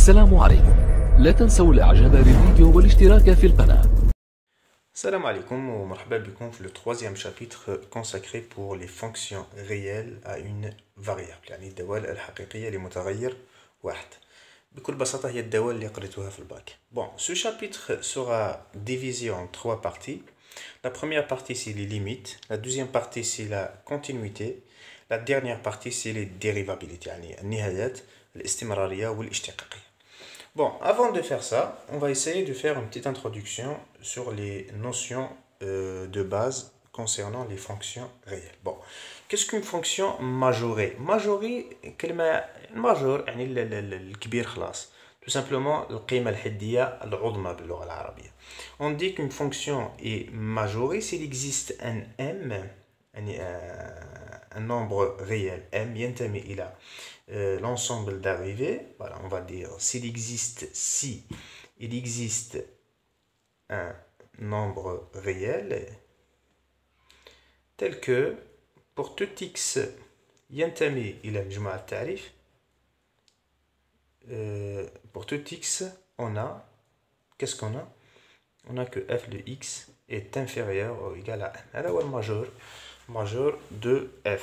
السلام عليكم. لا تنسوا الاعجاب بالفيديو والاشتراك في القناة. Salam alaikum ou marhaba bikoum le troisième chapitre consacré pour les fonctions réelles à une variable يعني الدوال الحقيقية لمتغير واحد. بكل بساطة هي الدوال اللي قريتوها في الباك. Bon, ce chapitre sera divisé en trois parties. La première partie c'est les limites, la deuxième partie c'est la continuité, la dernière partie c'est les dérivabilités يعني النهايات الاستمرارية والاشتقاقية. Bon, avant de faire ça, on va essayer de faire une petite introduction sur les notions de base concernant les fonctions réelles. Bon, qu'est-ce qu'une fonction majorée? Majorée, كلمة major يعني الكبير خلاص. Tout simplement, القيمة الحدية العظمى باللغة العربية. On dit qu'une fonction est majorée s'il existe un m, un nombre réel m ينتمي إلى l'ensemble d'arrivées. Voilà, on va dire s'il existe un nombre réel tel que pour tout x ينتمي إلى مجموعة التعريف. Pour tout x on a qu'est-ce qu'on a? On a que f de x est inférieur ou égal à n. هذا هو الماجور de f.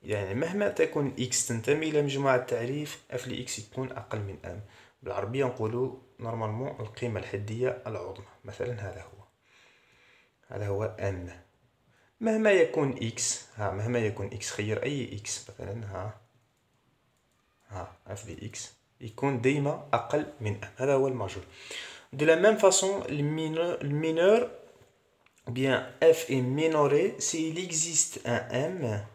يعني مهما تكون x تنتمي إلى مجموعة التعريف f لx يكون أقل من m. بالعربية نقولوا نورمالمون القيمة الحدية العظمى. مثلا هذا هو n. مهما يكون x خير أي x مثلا f لx يكون ديما أقل من m. هذا هو الماجور. De la même façon, le mineur, bien f est minoré s'il existe un m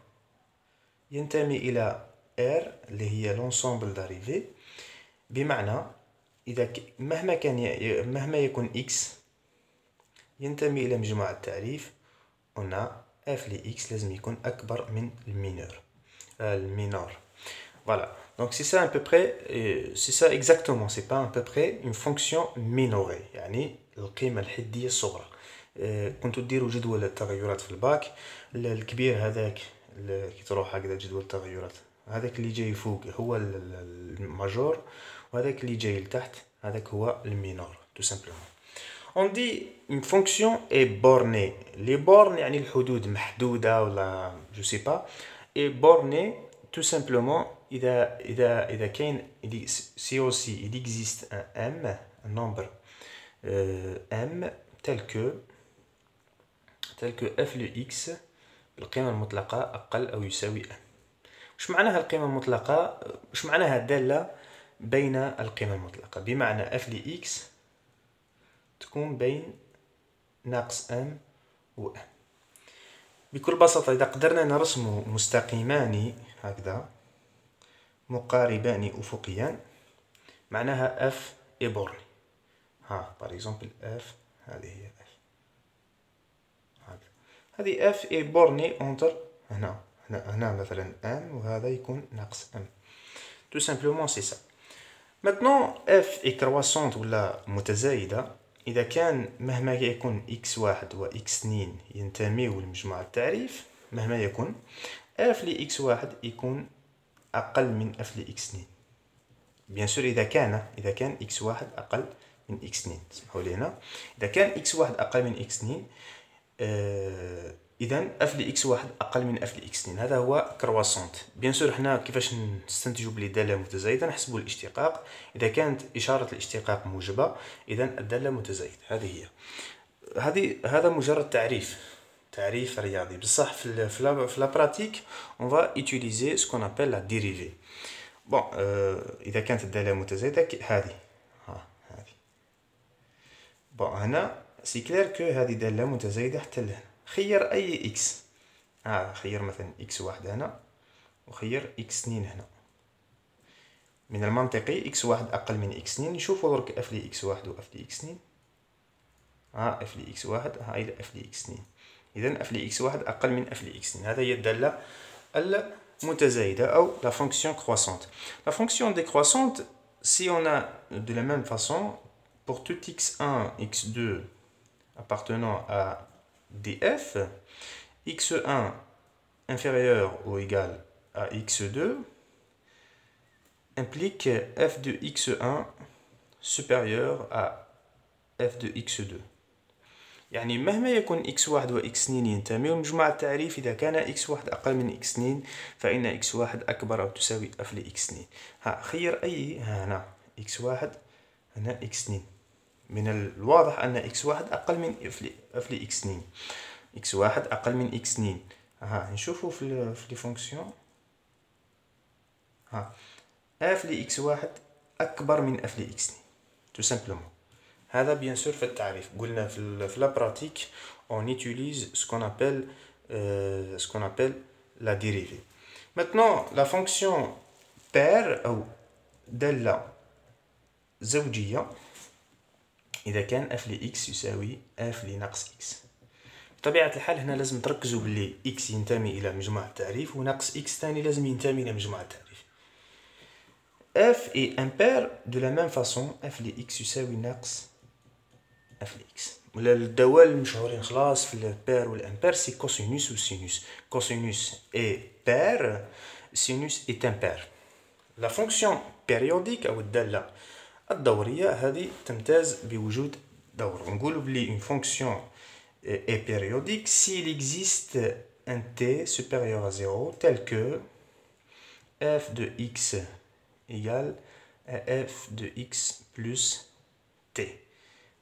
ينتمي إلى R اللي هي l'ensemble d'arrivées. بمعنى إذا مهما يكون x ينتمي إلى مجموعة التعريف on a f لx لازم يكون أكبر من المينور. Voilà. Donc c'est ça à peu près, c'est ça exactement, c'est pas à peu près une fonction minorée يعني القيمة الحدية الصغرى. كنتوا ديروا جدول التغيرات في الباك. الكبير هذاك كي تروح هكذا جدول التغيرات هذاك اللي جاي فوق هو الماجور وهذاك اللي جاي لتحت هذاك هو المينور tout simplement. On dit une fonction est bornée. Les bornes يعني الحدود محدودة ولا je sais pas. Et bornée tout simplement إذا كاين si aussi il existe un m, un nombre m tel que f de x القيمة المطلقة أقل أو يساوي m. وش معناها القيمة المطلقة؟ وش معناها الدالة بين القيمة المطلقة؟ بمعنى f de x تكون بين ناقص m و m. بكل بساطة إذا قدرنا نرسم مستقيمان هكذا مقاربان أفقيا معناها f est borné. par exemple f هذه هي f هذه f est bornée entre هنا مثلا m وهذا يكون ناقص m. Tout simplement c'est ça. Maintenant f est croissante ولا متزايدة إذا كان مهما يكون x1 و x2 ينتميوا لمجموعة التعريف مهما يكون f ل x1 يكون أقل من f ل x2. bien sûr إذا كان x1 أقل من x2. اسمحوا لي هنا إذا كان x1 أقل من x2 إذن f ل x1 أقل من f ل x2. هذا هو كرواسونت. بيان سور حنا كيفاش نستنتجوا بلي دالة متزايدة نحسبوا الاشتقاق. إذا كانت إشارة الاشتقاق موجبة إذن الدالة متزايدة. هذا مجرد تعريف رياضي. بصح في لا براتيك on va utiliser ce qu'on appelle la dérivée. bon إذا كانت الدالة متزايدة هذه bon هنا سي كلير كو هذه دالة متزايدة حتى لهنا. خير أي إكس خير مثلا إكس واحد هنا وخير إكس 2 هنا. من المنطقي إكس واحد أقل من إكس 2. نشوفوا درك إف لي إكس واحد و إف لي إكس 2. إف لي إكس واحد إلى إف لي إكس 2. إذن إف لي إكس واحد أقل من إف لي إكس 2. هذا هي الدالة المتزايدة أو la fonction croissante. La fonction décroissante, si on a de la même façon pour tout x1, x2 appartenant à df, x1 inférieur ou égal à x2 implique f de x1 supérieur à f de x2. يعني مهما يكون x1 و x2 ينتمي مجموع التعريف إذا كان x1 أقل من x2 فإن x1 أكبر أو تساوي f ل x2. ها خير أي هنا x1 هنا x2. من الواضح أن x1 أقل من f ل x2. x1 أقل من x2. ها نشوفوا في لي فونكسيون. ها f ل x1 أكبر من f ل x2 tout simplement. هذا bien sûr في التعريف. قلنا في la pratique on utilise ce qu'on appelle la dérivée. Maintenant la fonction paire أو دالة زوجية إذا كان f ل x يساوي f ل ناقص x. بطبيعة الحال هنا لازم تركزوا باللي x ينتمي إلى مجموع التعريف وناقص x ثاني لازم ينتمي إلى مجموع التعريف. f est impair de la même façon f ل x يساوي ناقص f ل x. ولا الدوال المشهورين خلاص في البير والامبير سي كوسينوس وسينوس. كوسينوس est pair, sinus est impair. La fonction périodique أو الدالة الدورية هذه تمتاز بوجود دور. نقولوا بلي une fonction est périodique s'il existe un t supérieur à 0 tel que f de x égale à f de x plus t.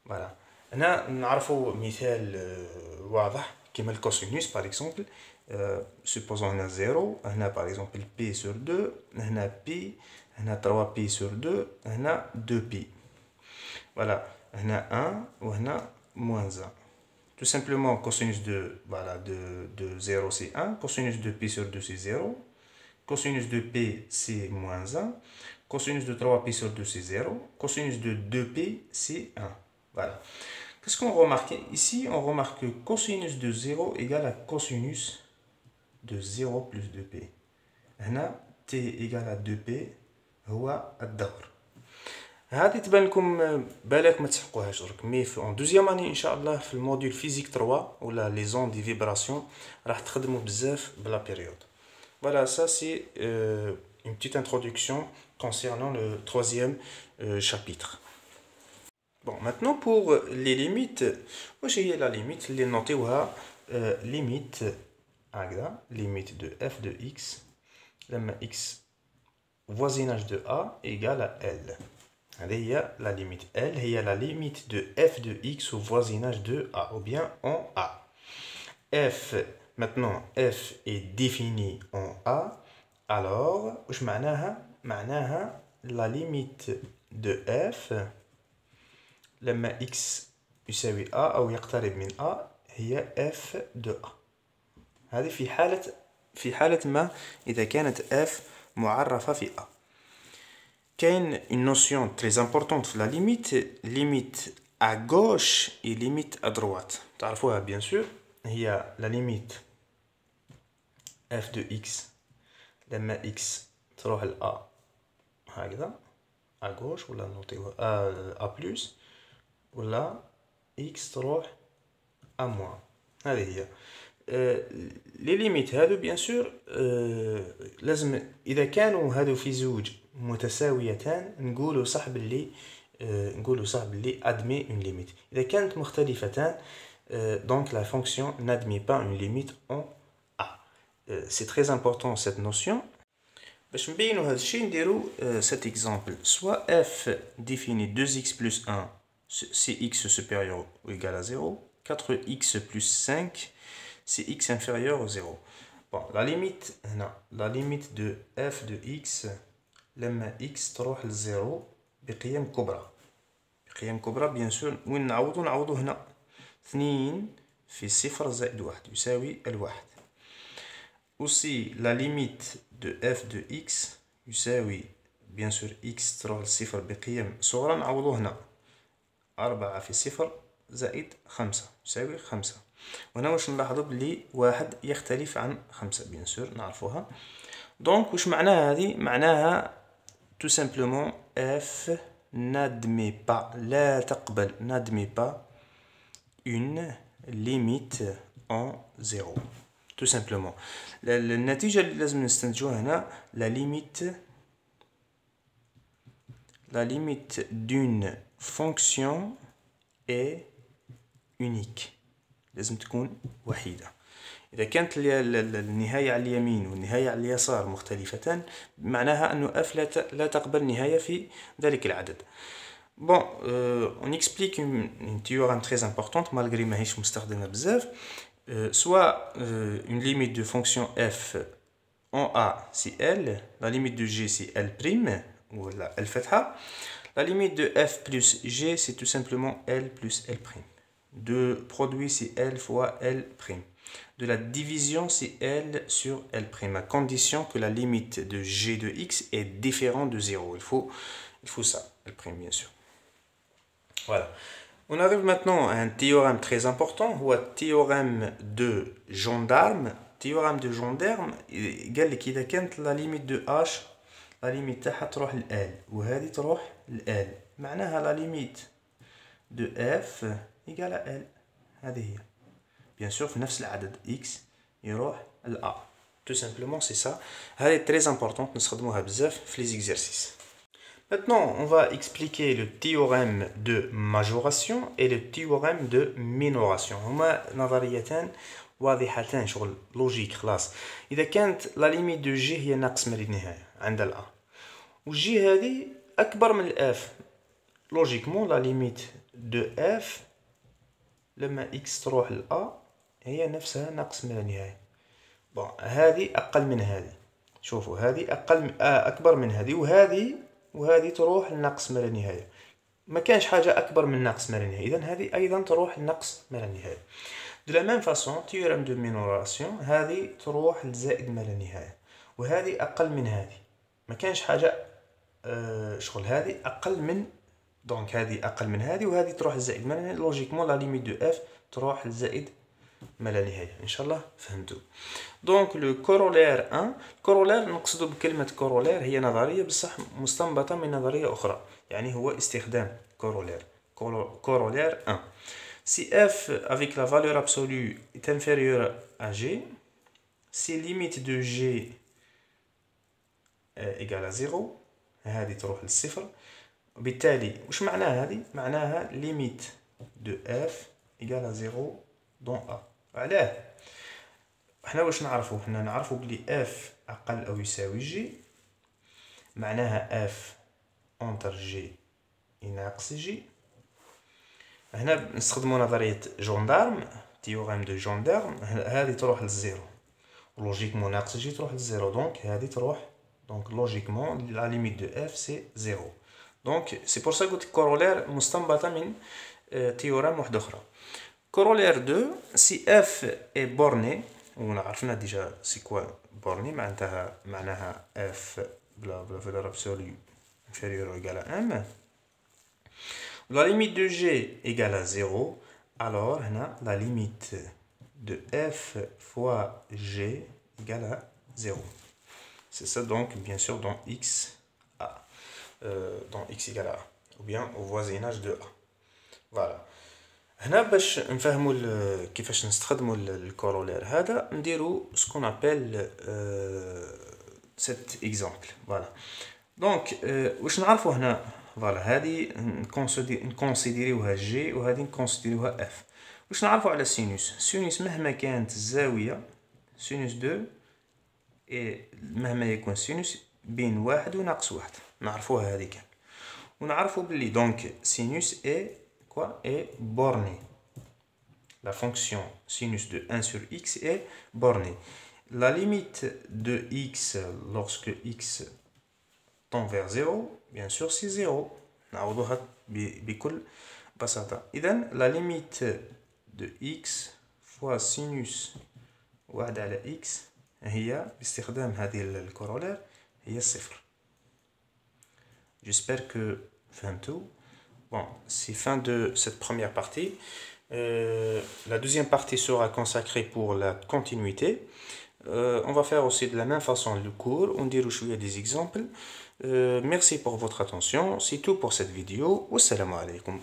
Voilà. هنا نعرفوا مثال واضح كما الكوسينوس par exemple. supposons هنا 0 هنا par exemple p sur 2 هنا p هنا 3p sur 2 هنا 2p. Voilà. هنا 1 وهنا moins 1. Tout simplement cosinus de voilà de 0 c'est 1, cosinus de p sur 2 c'est 0, cosinus de p c'est moins 1, cosinus de 3p sur 2 c'est 0, cosinus de 2p c'est 1. Voilà. Qu'est-ce qu'on remarque ici? On remarque que cosinus de 0 égale à cosinus de 0 plus 2p. هنا t égale à 2p هو الدور. هذه تبان لكم بالك ما تحقوهاش درك مي في دوزيام اني ان شاء الله في الموديل فيزيك 3 ولا لي زون دي فيبراسيون راح تخدموا بزاف بلا بيريود. Voilà, ça c'est une petite introduction concernant le troisième chapitre. Bon, maintenant pour les limites, واش هي la limite اللي نعطيوها limite هكذا limite de f de x لما x voisinage de a égale à L. هذه la limite L هي la limite de f de x au voisinage de a ou bien en a. F maintenant f est défini en a, alors واش معناها la limite de f لما x يساوي a أو يقترب من a هي f de a. هذه في حالة ما إذا كانت f معرفة في a. كاين une notion très importante في la limite à gauche et limite à droite. تعرفوها bien sûr. هي la limite f de x لما x تروح ل a هكذا à gauche ولا نعطيوها a plus ولا x تروح à moins. هذه هي لي ليميت هادو بيان سور لازم اذا كانوا هادو في زوج متساويتان نقولوا صح باللي admet une limite. اذا كانت مختلفتان donc la fonction n'admet pas une limite en a. C'est très important cette notion. باش نبينوا هذا الشيء نديروا cet exemple. Soit f définit 2x plus 1 c'est x supérieur ou égal à 0, 4x plus 5 c'est x inférieur au 0. Bon, la limite de f de x لما x تروح ل 0 بقيم كبرى. bien sûr وين نعوضو هنا 2 في 0 زائد 1 يساوي الواحد. Aussi la limite de f de x يساوي bien sûr x تروح ل 0 بقيم صغرى نعوضو هنا 4 في 0 زائد 5 يساوي 5. وهنا واش نلاحظوا بلي واحد يختلف عن 5 بيان سور نعرفوها. دونك واش معناها هذه؟ معناها tout simplement f n'admet pas لا تقبل n'admet pas une limite en 0 tout simplement. النتيجة اللي لازم نستنتجوها هنا la la limite d'une fonction est unique. لازم تكون وحيدة. إذا كانت النهاية على اليمين والنهاية على اليسار مختلفتان معناها أنه f لا تقبل نهاية في ذلك العدد. Bon, on explique une théorème très importante malgré ماهيش مستخدمة بزاف. Soit une limite de fonction f en A c'est L, la limite de G c'est L', ou la L fatha. La limite de f plus G c'est tout simplement L plus L'. De produit c'est L fois L'. De la division c'est L sur L', à condition que la limite de G de X est différente de 0. Il faut ça, L', bien sûr. Voilà. On arrive maintenant à un théorème très important, ou un théorème de gendarme. Théorème de gendarme, قال لك إذا كانت la limite de H, la limite تاعها تروح ل L وهذه تروح ل L. معناها la limite de F égale à L. هذه هي. Bien sûr, في نفس العدد X يروح ل A. Tout simplement, c'est ça. هذه très importante, نستخدموها بزاف في les exercices. Maintenant, on va expliquer le théorème de majoration et le théorème de minoration. هما نظريتان واضحتان شغل لوجيك خلاص. إذا كانت la limite de G هي ناقص ما لا نهاية عند ال A والجي هذه أكبر من ال F. Logiquement, la limite de F لما X تروح ل A هي نفسها ناقص ما لا نهاية. bon هذه أقل من هذه. شوفوا هذه أكبر من هذه وهذه تروح لناقص ما لا نهاية. ما كانش حاجة أكبر من ناقص ما لا نهاية. إذن هذه أيضا تروح لناقص ما لا نهاية. De la même façon, théorème de minoration هذه تروح لزائد ما لا نهاية وهذه أقل من هذه. ما كانش حاجة شغل هذه أقل من دونك هذه أقل من هذه وهذه تروح لزائد ما لا نهاية. لوجيكمون لا ليميت دو F تروح لزائد ما لا نهاية. إن شاء الله فهمتوا. دونك لو كورولير 1 كورولير نقصدوا بكلمة كورولير هي نظرية بصح مستنبطة من نظرية أخرى يعني هو استخدام كورولير. كورولير 1 si f avec la valeur absolue est inférieure à g, si limite de g égale à 0 هذه تروح للصفر. وبالتالي وش معناها هذه؟ معناها limite de f égale à 0 dans A. علاه؟ احنا واش نعرفوا؟ احنا نعرفوا بلي f أقل أو يساوي g معناها f entre g ناقص g. هنا نستخدموا نظرية جوندارم تيوريم دو جوندارم. هذه تروح للزيرو لوجيكمون ناقص جي تروح للزيرو دونك هذه تروح دونك لوجيكمون لا ليميت دو اف سي زيرو. دونك سي بور سا قلت كورولير مستنبطة من تيوريم واحدة أخرى. كورولير 2 سي اف اي بورني ونعرفنا ديجا سي كوا بورني معناها اف بلا فالور ابسولو inférieur ou égal à 1. La limite de g égale à 0, alors la limite de f fois g égale à 0. C'est ça donc bien sûr dans x a, dans x égale à a, ou bien au voisinage de a. Voilà. هنا باش نفهموا كيفاش نستخدموا الكورولير هذا نديروا ce qu'on appelle cet exemple. Voilà. Donc واش نعرفوا هنا فوالا هذه نكونسيديريوها جي وهذه نكونسيديريوها اف. واش نعرفوا على السينوس؟ السينوس مهما كانت الزاويه سينوس 2 مهما يكون السينوس بين واحد وناقص واحد نعرفوها هذه كامل. ونعرفوا بلي دونك سينوس اي كوا اي بورني. La fonction sinus de 1 sur x est bornée. La limite de x lorsque x tend vers 0 bien sûr c'est 0. نعوضوها بكل بساطة. إذن la limite de x fois sinus واحد على x هي باستخدام هذه الكورولير هي الصفر. J'espère que فهمتوا. Bon, c'est fin de cette première partie. La deuxième partie sera consacrée pour la continuité. On va faire aussi de la même façon le cours. On dira des exemples. Merci pour votre attention. C'est tout pour cette vidéo. Wassalamu alaikum.